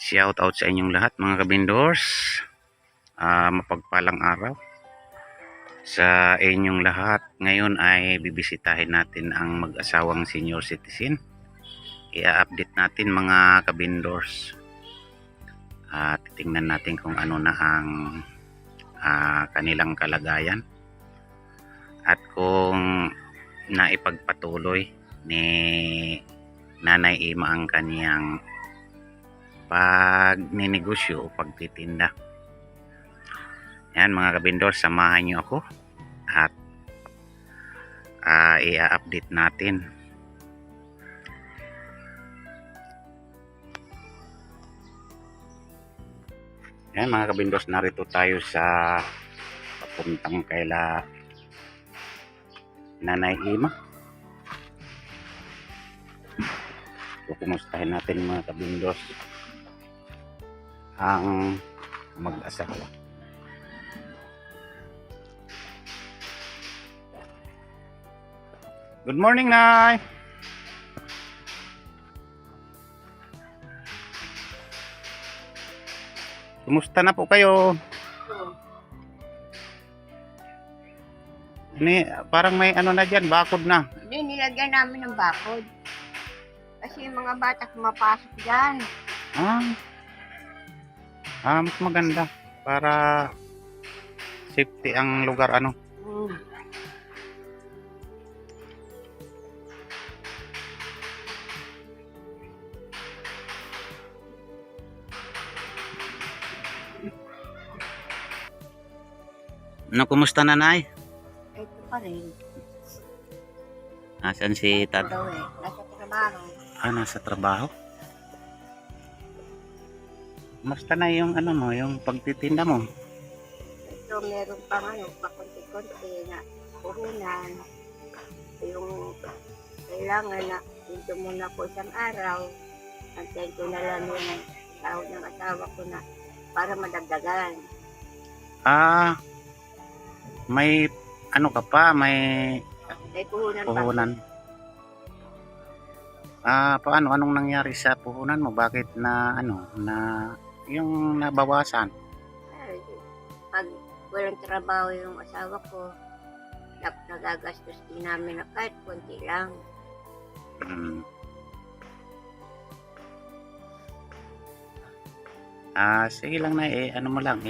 Shout out sa inyong lahat mga kabindors. Mapagpalang araw sa inyong lahat. Ngayon ay bibisitahin natin ang mag-asawang senior citizen. I-update natin mga kabindors. Titingnan natin kung ano na ang kanilang kalagayan at kung naipagpatuloy ni Nanay Ima ang kaniyang pagninegosyo o pagtitinda. Yan mga kabindor, samahan nyo ako at i-update natin. Yan mga kabindors, narito tayo sa papuntang kaila Nanay Ima. So, kumustahin natin mga kabindors ang mag-asawa. Good morning, Nay. Kumusta na po kayo? Parang may ano na dyan, bakod na. Hindi, nilagyan namin ng bakod. Kasi yung mga bata kumapasok dyan. Mas maganda para safety ang lugar ano. Kumusta na, Nay? Ito pa rin. Nasaan si Tad? Nasa trabaho. Nasa trabaho? Kumusta na yung ano mo, yung pagtitinda mo? Ito meron pang pakunti-kunti na puhunan. Yung kailangan na dito muna po isang araw. Antayin ko na lang yung sahod ng asawa ko na para madagdagan. May ano ka pa, may Puhunan. Paano, anong nangyari sa puhunan mo? Bakit na yung nabawasan? Pag walang trabaho yung asawa ko, nagagastos din namin na kahit konti lang. Sige lang na ano mo lang,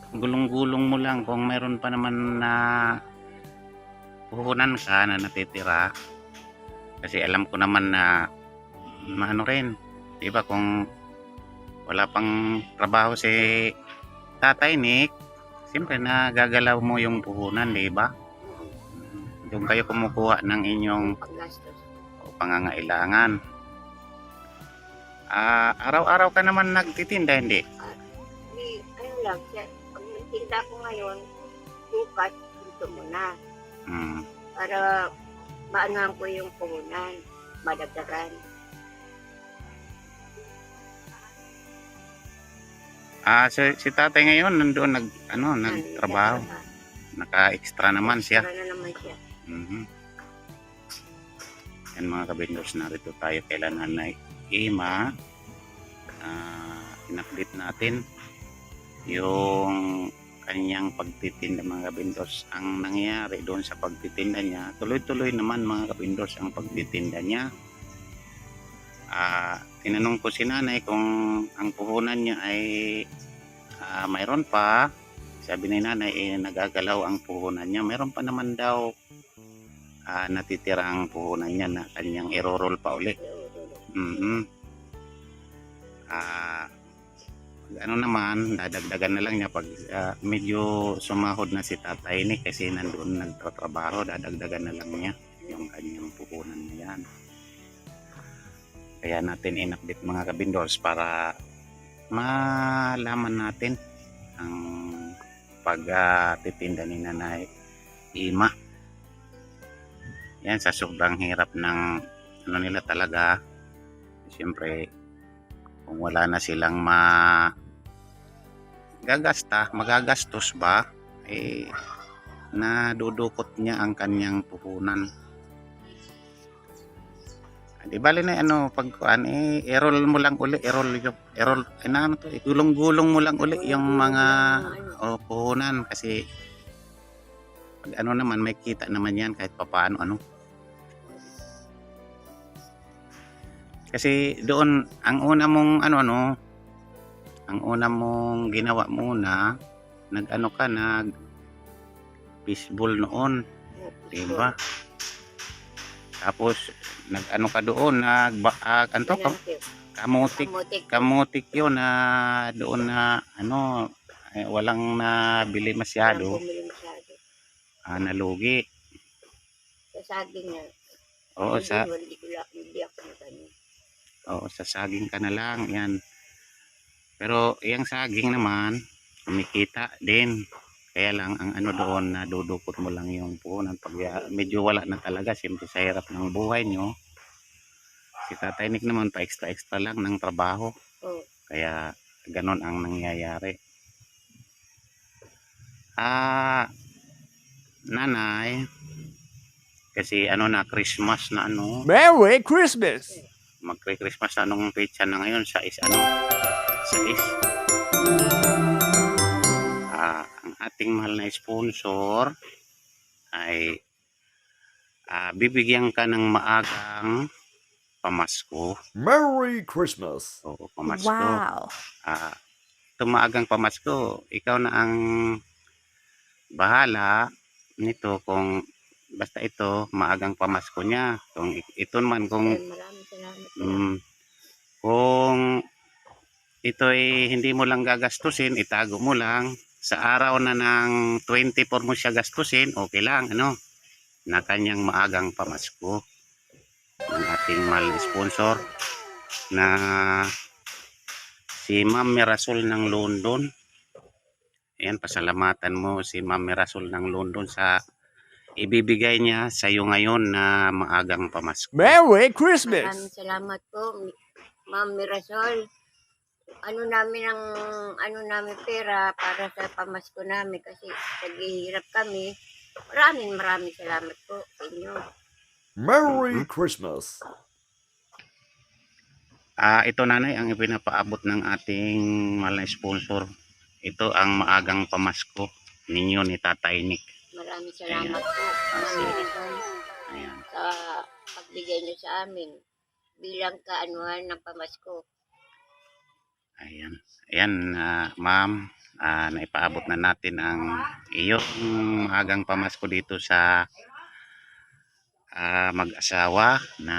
gulong-gulong mo lang kung mayroon pa naman na puhunan ka na natitira. Kasi alam ko naman na maano rin, di ba, kung wala pang trabaho si Tatay Nick, siyempre nagagalaw mo yung puhunan, di ba? Doon kayo kumukuha ng inyong pangangailangan. Araw-araw ka naman nagtitinda, hindi? Ano lang, pag nagtinda ko ngayon, bukas, dito muna. Para maanahan ko yung puhunan, madagdagan. Si Tatay ngayon nandoon nagtrabaho. Naka-extra naman siya. Extra na naman siya. Yan mga kabindors, narito tayo kay Nanay Ima. In-update natin yung kanyang pagtitinda mga kabindors. Ang nangyayari doon sa pagtitinda niya, tuloy-tuloy naman mga kabindors ang pagtitinda niya. Tinanong ko si Nanay kung ang puhunan niya ay mayroon pa. Sabi ni Nanay nagagalaw ang puhunan niya. Mayroon pa naman daw natitira ang puhunan niya na kanyang i-roll pa uli. Ano naman, dadagdagan na lang niya pag medyo sumahod na si Tatay ni, kasi nandoon nagtatrabaho, dadagdagan na lang niya yung kanyang puhunan niya yan. Kaya natin in-update mga kabindors para malaman natin ang pagtitinda ni Nanay Ima. Yan, sa sobrang hirap ng nila talaga, siyempre kung wala na silang magagastos ba, nadudukot niya ang kanyang puhunan. Di bali na ano, pag kuan i-roll mo lang uli, i-roll ano to, gulong-gulong mo lang uli yung mga puhunan kasi pag ano naman may kita naman yan kahit papaano ano. Kasi doon ang una mong ang una mong ginawa muna, nag-ano ka, fishball noon, di ba? Tapos nag-ano ka doon, anto ka, kamutik yun na doon na walang nabili masyado, nalugi. Sa saging na. Oo, Hindi ako nagano. Oo, sa saging ka na lang yan. Pero yung saging naman kumikita din. Kaya lang ang ano doon, nadudukot mo lang yung puhunan pag medyo wala na talaga, siyempre sa hirap ng buhay nyo. Si Tatay Nick naman pa extra lang ng trabaho. Kaya ganon ang nangyayari. Nanay, kasi na Christmas na Merry Christmas! Magre-Christmas na nung petsa na ngayon sa ang ating mahal na sponsor ay bibigyan ka ng maagang pamasko. Merry Christmas! Oo, pamasko. Wow! Ito maagang pamasko, ikaw na ang bahala nito kung basta ito maagang pamasko niya. Kung ito man kung kung ito ay hindi mo lang gagastusin, itago mo lang sa araw na ng 24 mo siya gastusin, okay lang na kanyang maagang pamasko ng ating mahal na sponsor na si Ma'am Mirasol ng London. Ayan, pasalamatan mo si Ma'am Mirasol ng London sa ibibigay niya sa iyo ngayon na maagang pamasko. Merry Christmas! Maraming salamat po, Ma'am Mirasol. Namin pera para sa pamasko namin kasi naghihirap kami. Maraming salamat po sa inyo. Merry Christmas! Ito nanay ang ipinapaabot ng ating mahal na sponsor. Ito ang maagang pamasko ninyo ni Tatay Nick. Maraming salamat po, Ma'am Mirasol, sa pagbigay niyo sa amin bilang kaanuhan ng pamasko. Ayan, ma'am, naipaabot na natin ang iyong maagang pamasko dito sa mag-asawa na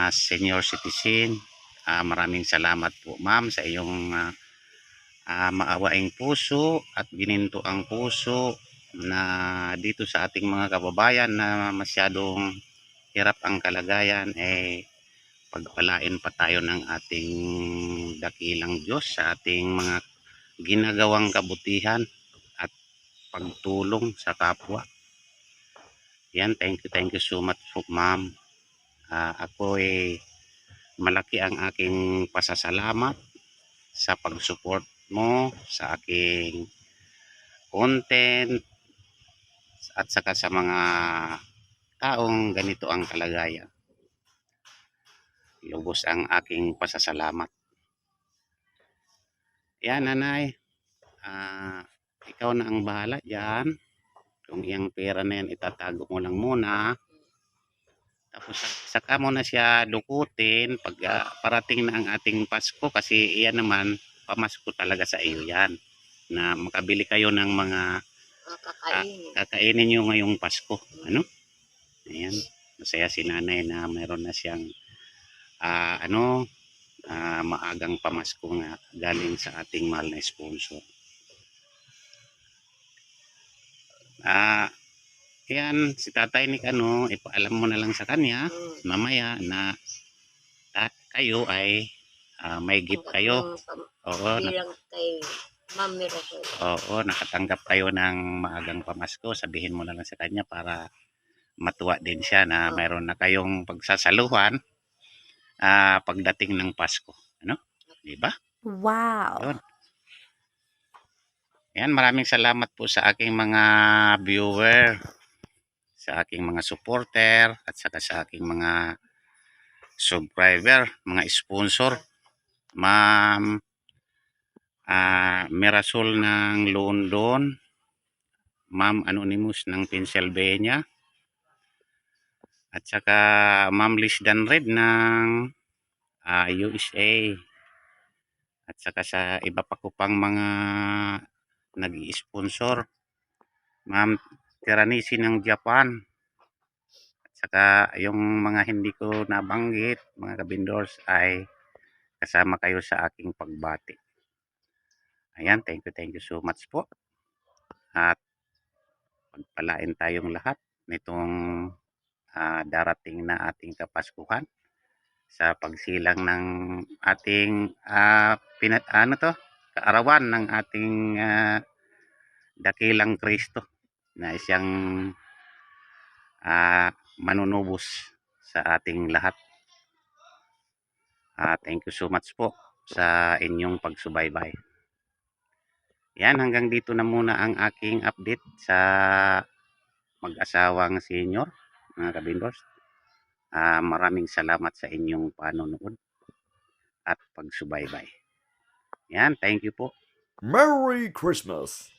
senior citizen. Maraming salamat po ma'am sa iyong maawaing puso at gininto ang puso na dito sa ating mga kababayan na masyadong hirap ang kalagayan, pagpalain pa tayo ng ating dakilang Diyos sa ating mga ginagawang kabutihan at pagtulong sa kapwa. Yan, thank you so much po ma'am. Ako malaki ang aking pasasalamat sa pag-support mo sa aking content at saka sa mga taong ganito ang kalagayan. Lubos ang aking pasasalamat. Yan nanay, ikaw na ang bahala dyan. Kung iyang pera na yan itatago mo lang muna, tapos saka mo na siya dukutin pag parating na ang ating Pasko, kasi iyan naman pamasko talaga sa iyo yan, na makabili kayo ng mga kakainin nyo ngayong Pasko. Ayan, masaya si nanay na mayroon na siyang maagang pamasko nga galing sa ating mahal na sponsor. Yan, si Tatay Nick ipaalam mo na lang sa kanya mamaya na kayo ay may gift kayo. Oo, bilang kay Ma'am Mirasol. Oo, nakatanggap kayo ng maagang pamasko. Sabihin mo na lang sa kanya para matuwa din siya na mayroon na kayong pagsasaluhan pagdating ng Pasko. Di ba? Wow! Yun. Yan, maraming salamat po sa aking mga viewer, sa aking mga supporter, at saka sa aking mga subscriber, mga sponsor, Ma'am Mirasol ng London, Ma'am Anonymous ng Pennsylvania, at saka Ma'am Liz Danred ng USA, at saka sa iba pa ko pang mga nag-i-sponsor, Ma'am Tiranisi ng Japan, at saka yung mga hindi ko nabanggit, mga kabindors, ay kasama kayo sa aking pagbati. Ayan, thank you so much po. At pagpalain tayong lahat nitong darating na ating Kapaskuhan sa pagsilang ng ating kaarawan ng ating dakilang Kristo na siyang manunubos sa ating lahat. Thank you so much po sa inyong pagsubaybay. Yan, hanggang dito na muna ang aking update sa mag-asawang senior, mga kabindors. Maraming salamat sa inyong panonood at pagsubaybay. Yan, thank you po. Merry Christmas.